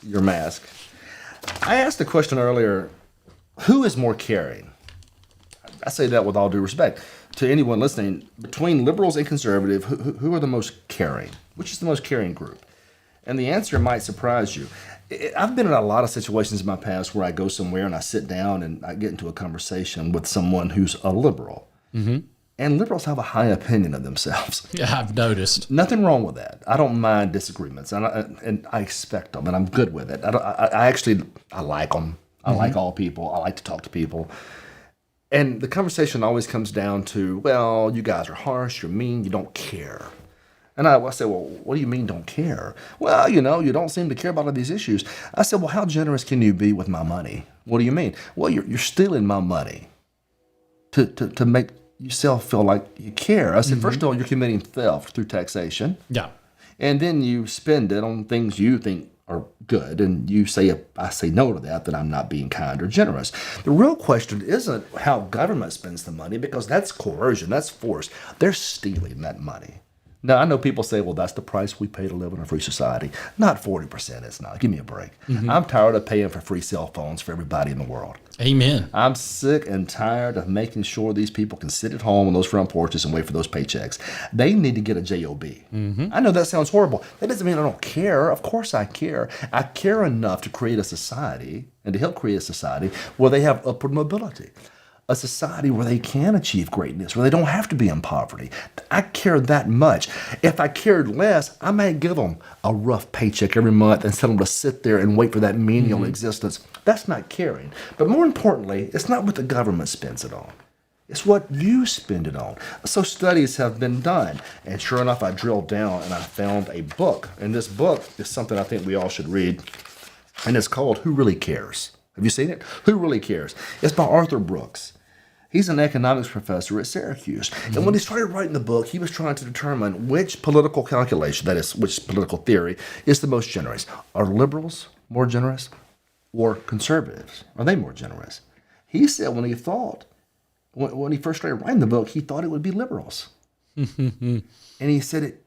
your mask. I asked the question earlier, who is more caring? I say that with all due respect to anyone listening. Between liberals and conservative, who are the most caring? Which is the most caring group? And the answer might surprise you. I've been in a lot of situations in my past where I go somewhere and I sit down and I get into a conversation with someone who's a liberal. Mm-hmm. And liberals have a high opinion of themselves. Yeah, I've noticed. Nothing wrong with that. I don't mind disagreements, and I expect them, and I'm good with it. I like them. I like all people. I like to talk to people. And the conversation always comes down to, well, you guys are harsh, you're mean, you don't care. And I say, well, what do you mean don't care? Well, you don't seem to care about all these issues. I said, well, how generous can you be with my money? What do you mean? Well, you're stealing my money to make yourself feel like you care. I said, first of all, you're committing theft through taxation. Yeah. And then you spend it on things you think are good. And you say, if I say no to that, then I'm not being kind or generous. The real question isn't how government spends the money, because that's coercion, that's force. They're stealing that money. Now, I know people say, well, that's the price we pay to live in a free society. Not 40%, it's not. Give me a break. Mm-hmm. I'm tired of paying for free cell phones for everybody in the world. Amen. I'm sick and tired of making sure these people can sit at home on those front porches and wait for those paychecks. They need to get a job. Mm-hmm. I know that sounds horrible. That doesn't mean I don't care. Of course I care. I care enough to create a society and to help create a society where they have upward mobility. A society where they can achieve greatness, where they don't have to be in poverty. I care that much. If I cared less, I might give them a rough paycheck every month and tell them to sit there and wait for that menial existence. That's not caring. But more importantly, it's not what the government spends it on. It's what you spend it on. So studies have been done. And sure enough, I drilled down and I found a book. And this book is something I think we all should read. And it's called Who Really Cares? Have you seen it? Who Really Cares? It's by Arthur Brooks. He's an economics professor at Syracuse. Mm-hmm. And when he started writing the book, he was trying to determine which political calculation, that is, which political theory, is the most generous. Are liberals more generous or conservatives? Are they more generous? He said when he first started writing the book, he thought it would be liberals. And he said it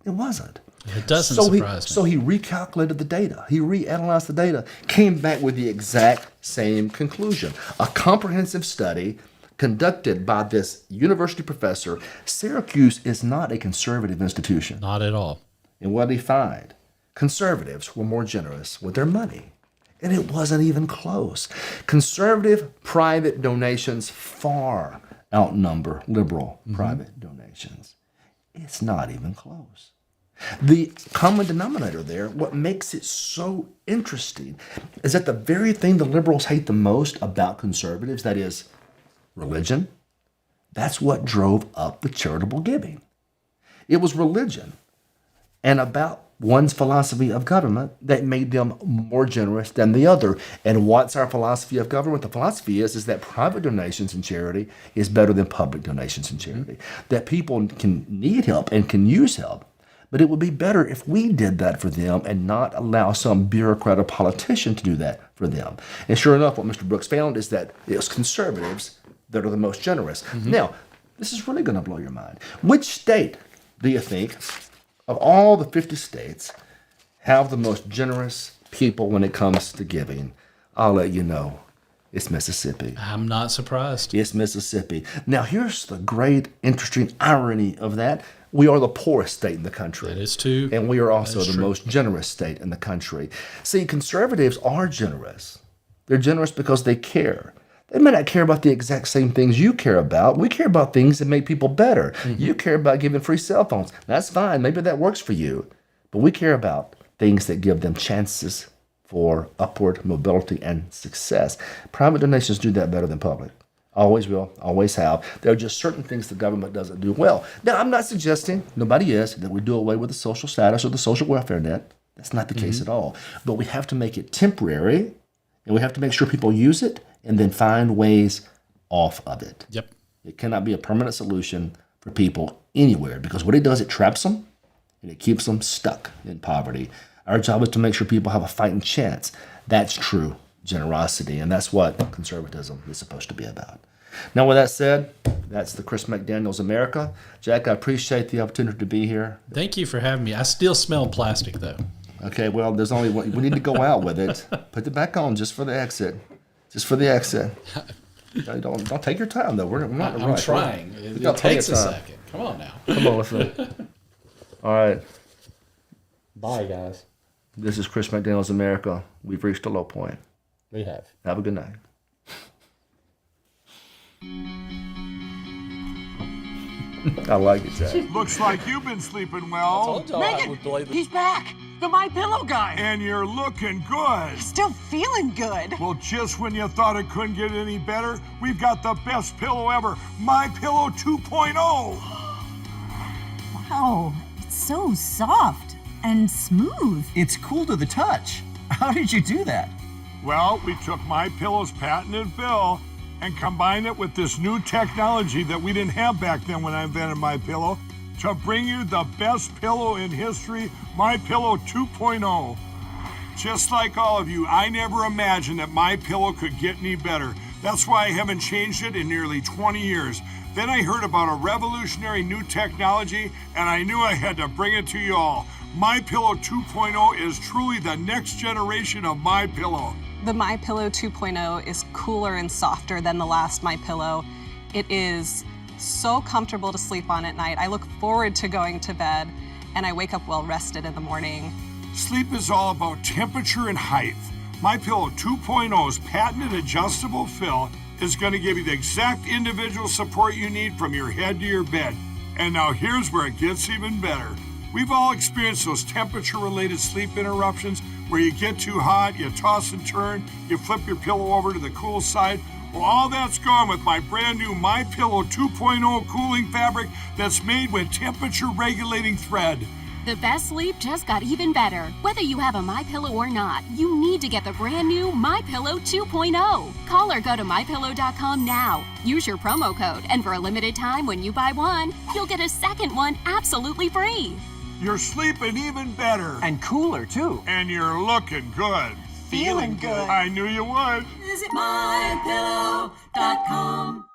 wasn't. It doesn't surprise me. So he recalculated the data. He reanalyzed the data, came back with the exact same conclusion. A comprehensive study conducted by this university professor. Syracuse is not a conservative institution. Not at all. And what did he find? Conservatives were more generous with their money. And it wasn't even close. Conservative private donations far outnumber liberal private donations. It's not even close. The common denominator there, what makes it so interesting, is that the very thing the liberals hate the most about conservatives, that is religion, that's what drove up the charitable giving. It was religion and about one's philosophy of government that made them more generous than the other. And what's our philosophy of government? The philosophy is that private donations in charity is better than public donations in charity. That people can need help and can use help, but it would be better if we did that for them and not allow some bureaucrat or politician to do that for them. And sure enough, what Mr. Brooks found is that it's conservatives that are the most generous. Now, this is really going to blow your mind. Which state do you think, of all the 50 states, have the most generous people when it comes to giving? I'll let you know. It's Mississippi. I'm not surprised. It's Mississippi. Now, here's the great, interesting irony of that. We are the poorest state in the country. That is true. And we are also the most generous state in the country. See, conservatives are generous. They're generous because they care. They may not care about the exact same things you care about. We care about things that make people better. You care about giving free cell phones. That's fine. Maybe that works for you. But we care about things that give them chances for upward mobility and success. Private donations do that better than public. Always will, always have. There are just certain things the government doesn't do well. Now, I'm not suggesting, nobody is, that we do away with the social status or the social welfare net. That's not the case at all. But we have to make it temporary, and we have to make sure people use it and then find ways off of it. Yep. It cannot be a permanent solution for people anywhere, because what it does, it traps them and it keeps them stuck in poverty. Our job is to make sure people have a fighting chance. That's true generosity, and that's what conservatism is supposed to be about. Now, with that said, that's the Chris McDaniel's America. Jack, I appreciate the opportunity to be here. Thank you for having me. I still smell plastic, though. Okay, well, there's only one. We need to go out with it. Put it back on just for the exit. Just for the exit. Don't take your time, though. We're not I'm right. trying. It takes a second. Come on now. Come on with it. All right. Bye, guys. This is Chris McDaniel's America. We've reached a low point. We have. Have a good night. I like it, Jack. Looks like you've been sleeping well. Megan, he's back. The My Pillow guy. And you're looking good. Still feeling good. Well, just when you thought it couldn't get any better, we've got the best pillow ever, My Pillow 2.0. Wow, it's so soft and smooth. It's cool to the touch. How did you do that? Well, we took My Pillow's patented fill and combined it with this new technology that we didn't have back then when I invented My Pillow to bring you the best pillow in history, My Pillow 2.0. Just like all of you, I never imagined that My Pillow could get any better. That's why I haven't changed it in nearly 20 years. Then I heard about a revolutionary new technology, and I knew I had to bring it to you all. My Pillow 2.0 is truly the next generation of My Pillow. The My Pillow 2.0 is cooler and softer than the last My Pillow. It is so comfortable to sleep on at night. I look forward to going to bed, and I wake up well rested in the morning. Sleep is all about temperature and height. My Pillow 2.0's patented adjustable fill is going to give you the exact individual support you need from your head to your bed. And now here's where it gets even better. We've all experienced those temperature-related sleep interruptions where you get too hot, you toss and turn, you flip your pillow over to the cool side. Well, all that's gone with my brand new My Pillow 2.0 cooling fabric that's made with temperature-regulating thread. The best sleep just got even better. Whether you have a MyPillow or not, you need to get the brand new MyPillow 2.0. Call or go to MyPillow.com now. Use your promo code, and for a limited time when you buy one, you'll get a second one absolutely free. You're sleeping even better. And cooler, too. And you're looking good. feeling good. I knew you would. Visit mypillow.com.